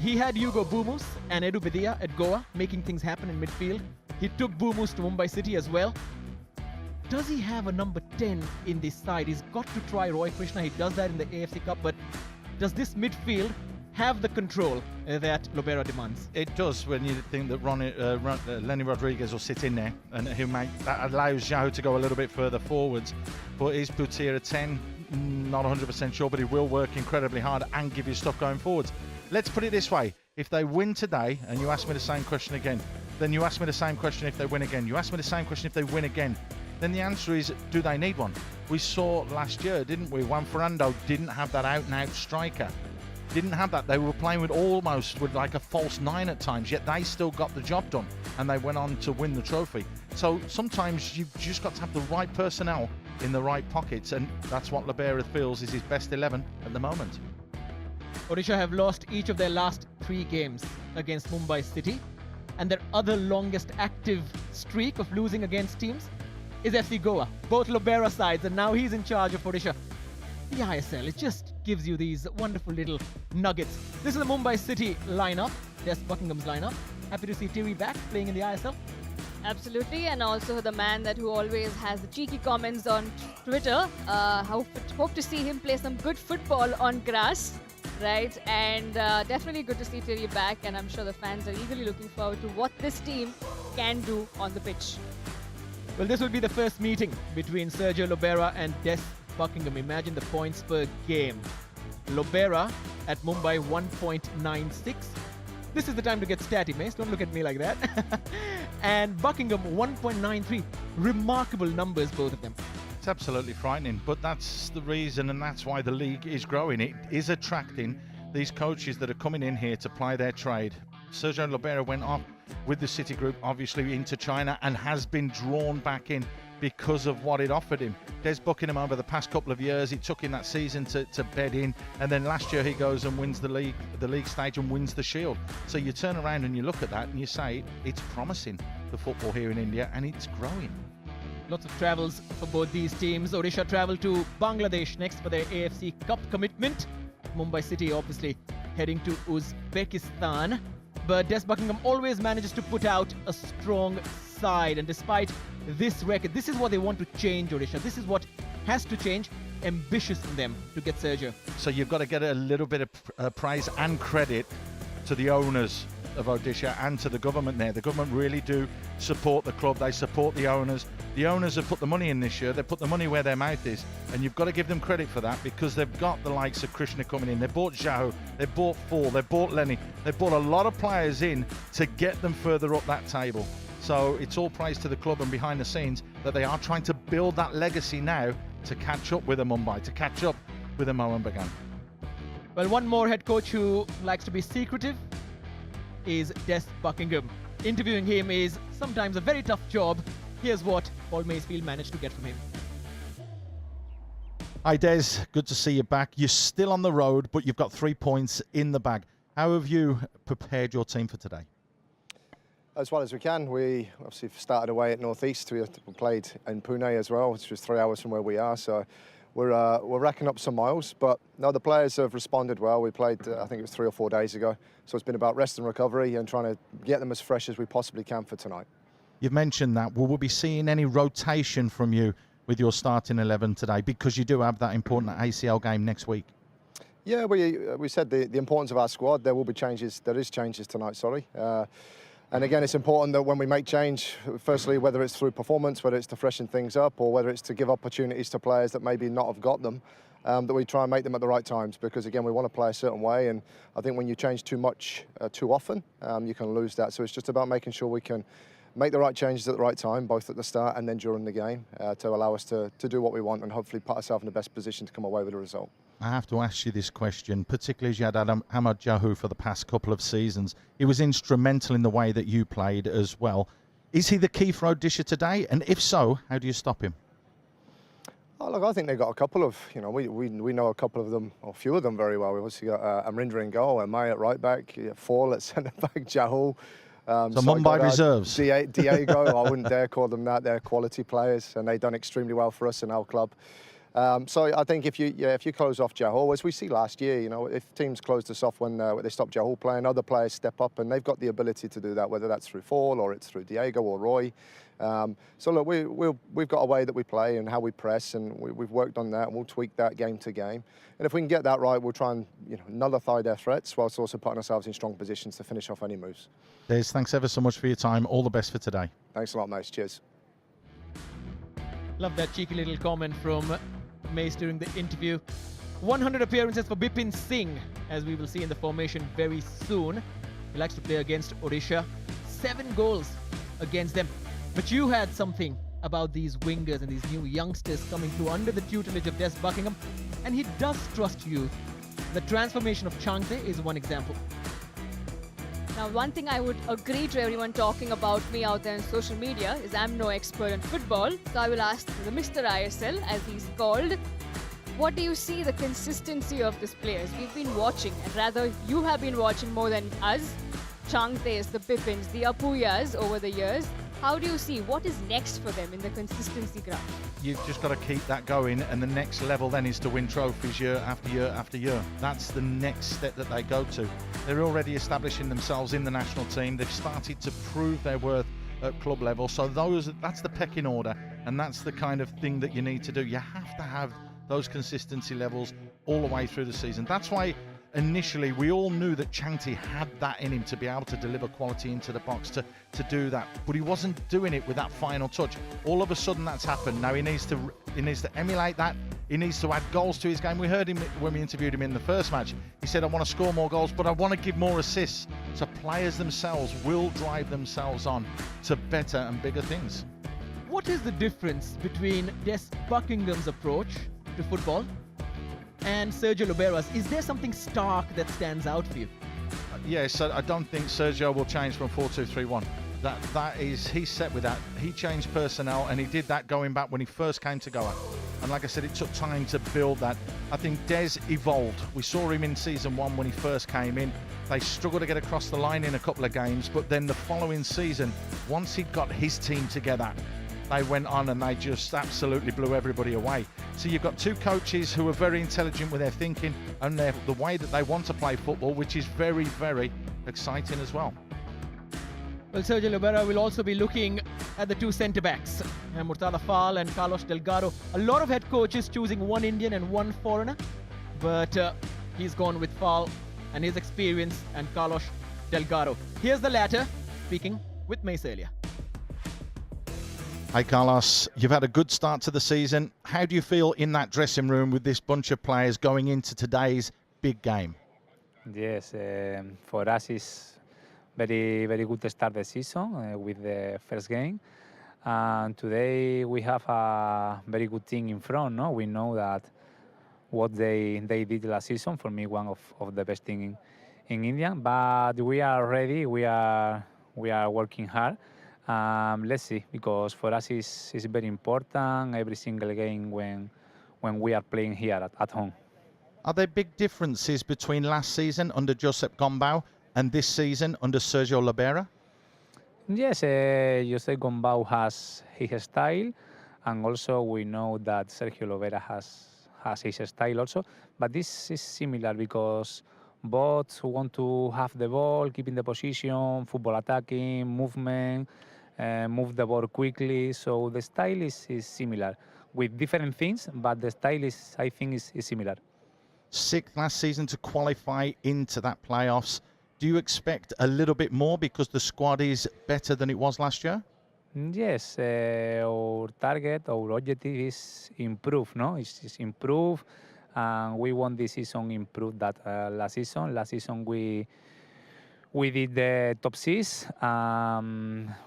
He had Hugo Bumus and Edu Vidia at Goa making things happen in midfield. He took Bumus to Mumbai City as well. Does he have a number 10 in this side? He's got to try Roy Krishna. He does that in the AFC Cup, but does this midfield have the control that Lobera demands? It does, when you think that Lenny Rodriguez will sit in there, and that allows Zhao to go a little bit further forwards. But is Boutir a 10? Not 100% sure, but he will work incredibly hard and give you stuff going forwards. Let's put it this way. If they win today, and you ask me the same question again, then you ask me the same question if they win again. You ask me the same question if they win again. Then the answer is, do they need one? We saw last year, didn't we? Juan Ferrando didn't have that out-and-out striker. Didn't have that. They were playing with like a false 9 at times, yet they still got the job done, and they went on to win the trophy. So sometimes you've just got to have the right personnel in the right pockets, and that's what Lobera feels is his best 11 at the moment. Odisha have lost each of their last 3 games against Mumbai City, and their other longest active streak of losing against teams is FC Goa. Both Lobera sides, and now he's in charge of Odisha. The ISL, it just gives you these wonderful little nuggets. This is the Mumbai City lineup, Des Buckingham's lineup. Happy to see Thierry back playing in the ISL. Absolutely, and also the man who always has the cheeky comments on Twitter. Hope to see him play some good football on grass, right? And definitely good to see Thierry back, and I'm sure the fans are eagerly looking forward to what this team can do on the pitch. Well, this will be the first meeting between Sergio Lobera and Des Buckingham. Imagine the points per game. Lobera at Mumbai 1.96. This is the time to get statty, Mace. Don't look at me like that. And Buckingham 1.93. Remarkable numbers, both of them. It's absolutely frightening, but that's the reason, and that's why the league is growing. It is attracting these coaches that are coming in here to ply their trade. Sergio Lobera went off with the City Group, obviously into China, and has been drawn back in because of what it offered him. Des Buckingham, over the past couple of years, it took him that season to bed in, and then last year he goes and wins the league stage and wins the Shield. So you turn around and you look at that and you say, it's promising, the football here in India, and it's growing. Lots of travels for both these teams. Odisha travel to Bangladesh next for their AFC Cup commitment. Mumbai City obviously heading to Uzbekistan. But Des Buckingham always manages to put out a strong side, and despite this record, this is what they want to change, Odisha. This is what has to change. Ambitious in them to get Sergio. So you've got to get a little bit of praise and credit to the owners of Odisha and to the government there. The government really do support the club. They support the owners. The owners have put the money in this year. They put the money where their mouth is, and you've got to give them credit for that, because they've got the likes of Krishna coming in. They bought Zhao, they bought Fall, they bought Lenny. They bought a lot of players in to get them further up that table. So it's all praise to the club and behind the scenes that they are trying to build that legacy now to catch up with a Mumbai, to catch up with a Mohan Bagan. Well, one more head coach who likes to be secretive is Des Buckingham. Interviewing him is sometimes a very tough job. Here's what Paul Macefield managed to get from him. Hi Des, good to see you back. You're still on the road, but you've got 3 points in the bag. How have you prepared your team for today? As well as we can. We obviously started away at North East. We played in Pune as well, which was 3 hours from where we are. So we're racking up some miles. But no, the players have responded well. We played, I think it was 3 or 4 days ago. So it's been about rest and recovery and trying to get them as fresh as we possibly can for tonight. You've mentioned that. Will we be seeing any rotation from you with your starting 11 today, because you do have that important ACL game next week? Yeah, we said the importance of our squad. There will be changes. There is changes tonight, sorry. And again, it's important that when we make change, firstly, whether it's through performance, whether it's to freshen things up, or whether it's to give opportunities to players that maybe not have got them, that we try and make them at the right times. Because again, we want to play a certain way, and I think when you change too much, too often, you can lose that. So it's just about making sure we can make the right changes at the right time, both at the start and then during the game, to allow us to do what we want and hopefully put ourselves in the best position to come away with a result. I have to ask you this question, particularly as you had Ahmad Jahu for the past couple of seasons. He was instrumental in the way that you played as well. Is he the key for Odisha today? And if so, how do you stop him? Oh, look, I think they've got a couple of, we know a couple of them, or a few of them very well. We've obviously got Amrinder in goal, Amaya at right back, Fall at centre back, Jahul. So Mumbai reserves. Diego, I wouldn't dare call them that. They're quality players, and they've done extremely well for us in our club. So I think if you close off Jahol, as we see last year, if teams closed us off when they stopped Jahol playing, other players step up, and they've got the ability to do that, whether that's through Fall or it's through Diego or Roy. So look, we've got a way that we play and how we press, and we've worked on that, and we'll tweak that game to game. And if we can get that right, we'll try and nullify their threats whilst also putting ourselves in strong positions to finish off any moves. Des, thanks ever so much for your time. All the best for today. Thanks a lot, mate. Cheers. Love that cheeky little comment from Mace during the interview. 100 appearances for Bipin Singh, as we will see in the formation very soon. He likes to play against Odisha. 7 goals against them. But you had something about these wingers and these new youngsters coming through under the tutelage of Des Buckingham, and he does trust you. The transformation of Changte is one example. Now, one thing I would agree to everyone talking about me out there on social media is I'm no expert in football. So I will ask the Mr. ISL, as he's called, what do you see the consistency of these players? We've been watching, and rather you have been watching more than us. Changtes, the Bipins, the Apuyas over the years. How do you see what is next for them in the consistency graph? You've just got to keep that going, and the next level then is to win trophies year after year after year. That's the next step that they go to. They're already establishing themselves in the national team. They've started to prove their worth at club level. So that's the pecking order, and that's the kind of thing that you need to do. You have to have those consistency levels all the way through the season. That's why initially we all knew that Changte had that in him to be able to deliver quality into the box, to do that, but he wasn't doing it with that final touch. All of a sudden that's happened. Now he needs to emulate that. He needs to add goals to his game. We heard him when we interviewed him in the first match. He said, I want to score more goals, but I want to give more assists. So players themselves will drive themselves on to better and bigger things. What is the difference between Des Buckingham's approach to football and Sergio Lobera's? Is there something stark that stands out for you? Yes, I don't think Sergio will change from 4-2-3-1. That is, he's set with that. He changed personnel, and he did that going back when he first came to Goa. And like I said, it took time to build that. I think Des evolved. We saw him in season 1 when he first came in. They struggled to get across the line in a couple of games, but then the following season, once he'd got his team together, they went on and they just absolutely blew everybody away. So you've got 2 coaches who are very intelligent with their thinking and the way that they want to play football, which is very, very exciting as well. Well, Sergio Lobera will also be looking at the 2 centre-backs, Murtada Fall and Carlos Delgado. A lot of head coaches choosing 1 Indian and 1 foreigner, but he's gone with Fall and his experience and Carlos Delgado. Here's the latter, speaking with Mace earlier. Hi Carlos, you've had a good start to the season. How do you feel in that dressing room with this bunch of players going into today's big game? Yes, for us it's very good to start the season with the first game. And today we have a very good team in front. No, we know that what they did last season, for me, one of the best thing in India. But we are ready. We are working hard. Let's see, because for us it's very important every single game when we are playing here at home. Are there big differences between last season under Josep Gombau and this season under Sergio Lobera? Yes, Josep Gombau has his style, and also we know that Sergio Lobera has his style also. But this is similar because both want to have the ball, keeping the position, football attacking, movement, move the ball quickly. So the style is similar with different things, but the style is, I think, is similar. 6th last season to qualify into that playoffs. Do you expect a little bit more because the squad is better than it was last year? Yes, our target, our objective is improve. No, it's improve, and we want this season improve that last season. Last season we did the top 6.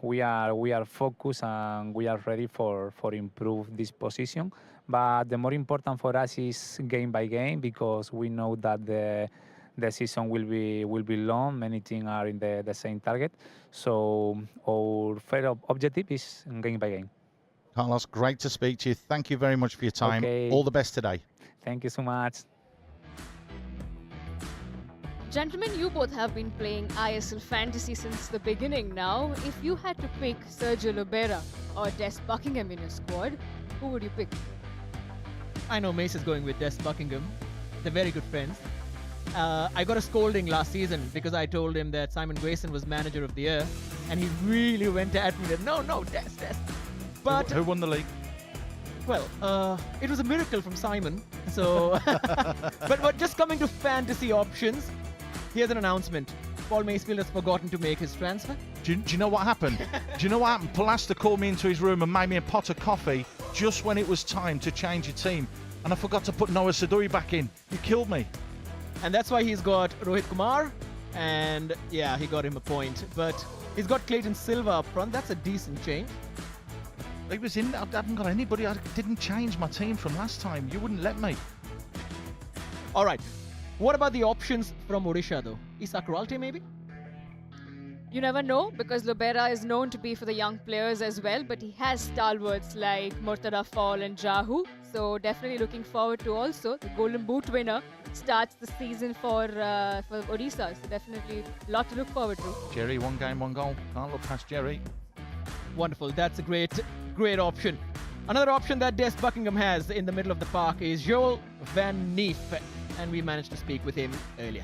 We are focused and we are ready for improve this position. But the more important for us is game by game, because we know that the season will be long. Many teams are in the same target. So our first objective is game by game. Carlos, great to speak to you. Thank you very much for your time. Okay. All the best today. Thank you so much. Gentlemen, you both have been playing ISL Fantasy since the beginning now. If you had to pick Sergio Lobera or Des Buckingham in your squad, who would you pick? I know Mace is going with Des Buckingham. They're very good friends. I got a scolding last season because I told him that Simon Grayson was manager of the year, and he really went at me that no, Des. But Who won the league? well, it was a miracle from Simon. So, but just coming to fantasy options, here's an announcement. Paul Macefield has forgotten to make his transfer. Do you know what happened? Do you know what happened? Palaster called me into his room and made me a pot of coffee just when it was time to change your team. And I forgot to put Noah Saduri back in. You killed me. And that's why he's got Rohit Kumar. And yeah, he got him a point. But he's got Clayton Silva up front. That's a decent change. He was in. I haven't got anybody. I didn't change my team from last time. You wouldn't let me. All right. What about the options from Odisha, though? Isak Ralte, maybe? You never know, because Lobera is known to be for the young players as well, but he has stalwarts like Murtada Fall and Jahu. So definitely looking forward to also the Golden Boot winner starts the season for Odisha. So definitely a lot to look forward to. Jerry, 1 game, 1 goal. Can't look past Jerry. Wonderful. That's a great option. Another option that Des Buckingham has in the middle of the park is Joel Van Neef, and we managed to speak with him earlier.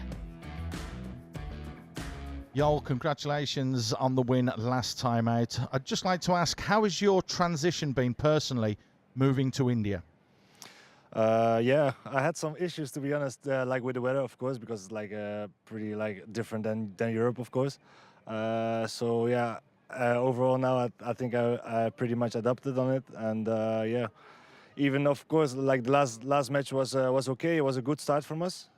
Joel, congratulations on the win last time out. I'd just like to ask, how has your transition been personally moving to India? Yeah, I had some issues, to be honest, like with the weather, of course, because it's like pretty like different than Europe, of course. So yeah, overall now I think I pretty much adapted on it, and yeah, even of course like the last match was okay. It was a good start from us.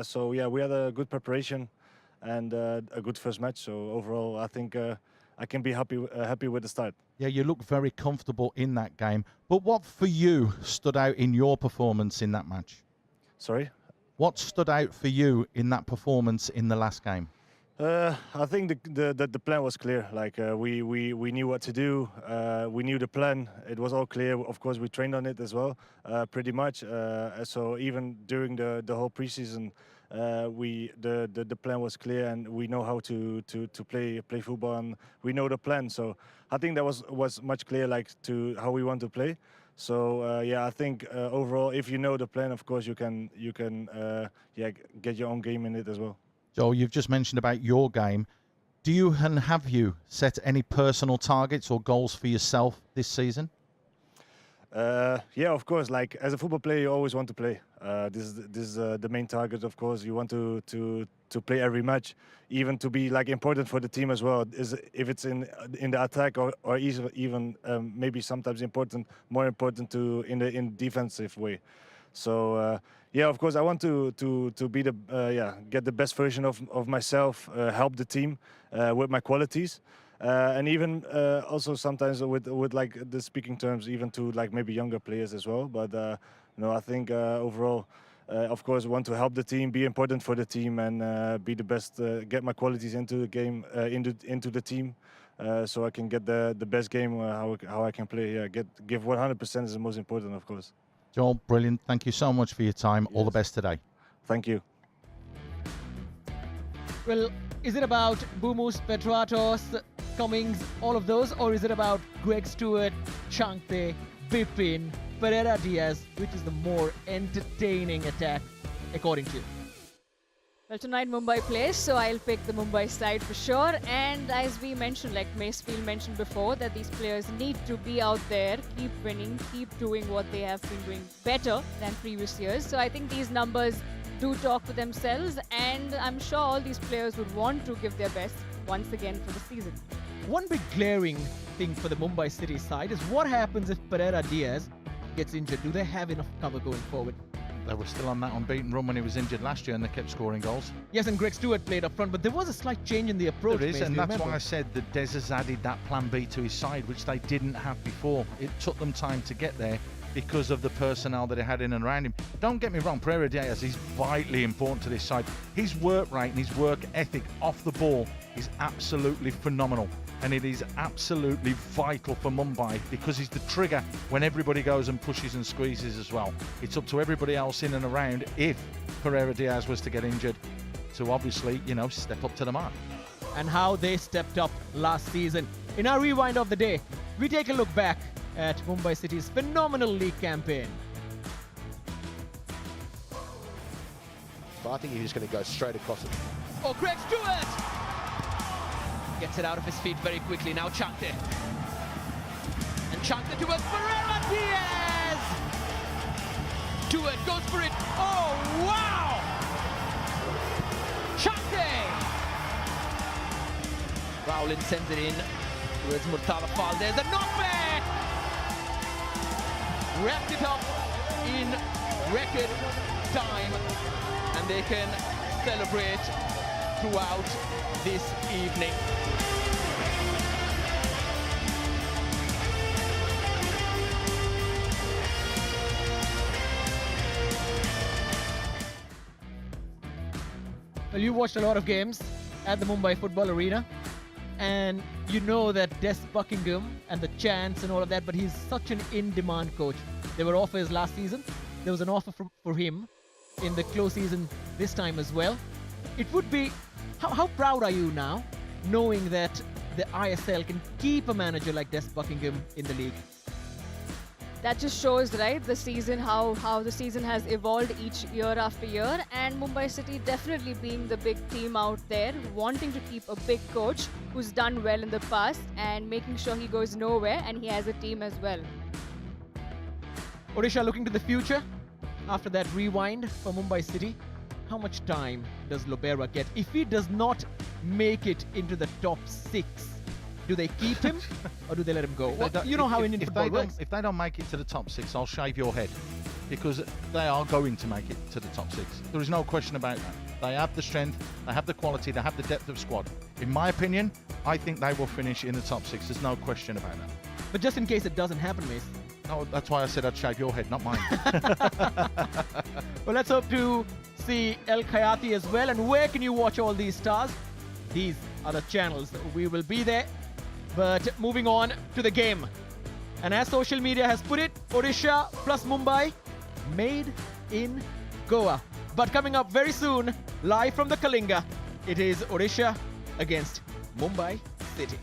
So yeah, we had a good preparation and a good first match. So overall, I think I can be happy with the start. Yeah, you look very comfortable in that game. But what for you stood out in your performance in that match? Sorry? What stood out for you in that performance in the last game? I think the plan was clear. Like we knew what to do. We knew the plan. It was all clear. Of course, we trained on it as well, pretty much. So even during the whole preseason, the plan was clear, and we know how to play football, and we know the plan. So I think that was much clear, like to how we want to play. So yeah, I think overall, if you know the plan, of course you can yeah, get your own game in it as well. Joel, you've just mentioned about your game. Do you and have you set any personal targets or goals for yourself this season? Yeah, of course. Like as a football player, you always want to play. This is the main target, of course. You want to play every match, even to be like important for the team as well. If it's in the attack or even maybe sometimes more important in the defensive way. So yeah, of course, I want to be get the best version of myself, help the team with my qualities. And even also sometimes with like the speaking terms, even to like maybe younger players as well. But you know, I think overall, of course, want to help the team, be important for the team, and be the best. Get my qualities into the game, into the team, so I can get the best game. How I can play. Yeah, give 100% is the most important, of course. Joel, brilliant. Thank you so much for your time. All the best today. Thank you. Well, is it about Bumus, Petratos, Cummings, all of those, or is it about Greg Stewart, Chankte, Bipin, Pereira Diaz, which is the more entertaining attack, according to you? Well, tonight Mumbai plays, so I'll pick the Mumbai side for sure. And as we mentioned, like Macefield mentioned before, that these players need to be out there, keep winning, keep doing what they have been doing better than previous years. So I think these numbers do talk for themselves, and I'm sure all these players would want to give their best once again for the season. One big glaring thing for the Mumbai City side is what happens if Pereira Diaz gets injured. Do they have enough cover going forward? They were still on that unbeaten run when he was injured last year, and they kept scoring goals. Yes, and Greg Stewart played up front, but there was a slight change in the approach. There is, Mace, and do you that's remember? why I said that Des has added that plan B to his side, which they didn't have before. It took them time to get there because of the personnel that he had in and around him. Don't get me wrong, Pereira Diaz is vitally important to this side. His work rate and his work ethic off the ball is absolutely phenomenal. And it is absolutely vital for Mumbai because he's the trigger when everybody goes and pushes and squeezes as well. It's up to everybody else in and around, if Pereira Diaz was to get injured, to obviously, you know, step up to the mark. And how they stepped up last season. In our rewind of the day, we take a look back at Mumbai City's phenomenal league campaign. I think he's going to go straight across it. Oh, Craig Stewart! Gets it out of his feet very quickly. Now Chante. And Chante towards Pereira Diaz! Stewart goes for it. Oh, wow! Chante! Rowland sends it in towards Murtala Fall. There's a knockback! Wrapped it up in record time, and they can celebrate throughout this evening. Well, you watched a lot of games at the Mumbai Football Arena, and you know that Des Buckingham and the chants and all of that, but he's such an in-demand coach. There were offers last season. There was an offer for him in the close season this time as well. It would be... How proud are you now, knowing that the ISL can keep a manager like Des Buckingham in the league? That just shows, right, the season, how the season has evolved each year after year, and Mumbai City definitely being the big team out there, wanting to keep a big coach who's done well in the past and making sure he goes nowhere and he has a team as well. Odisha looking to the future after that rewind for Mumbai City. How much time does Lobera get? If he does not make it into the top 6, do they keep him or do they let him go? Well, you know how Indian football works. If they don't make it to the top 6, I'll shave your head, because they are going to make it to the top 6. There is no question about that. They have the strength, they have the quality, they have the depth of squad. In my opinion, I think they will finish in the top 6. There's no question about that. But just in case it doesn't happen, Mace. No, that's why I said I'd shave your head, not mine. Well, let's hope to see El Khayati as well. And where can you watch all these stars? These are the channels. We will be there. But moving on to the game. And as social media has put it, Odisha plus Mumbai, made in Goa. But coming up very soon, live from the Kalinga, it is Odisha against Mumbai City.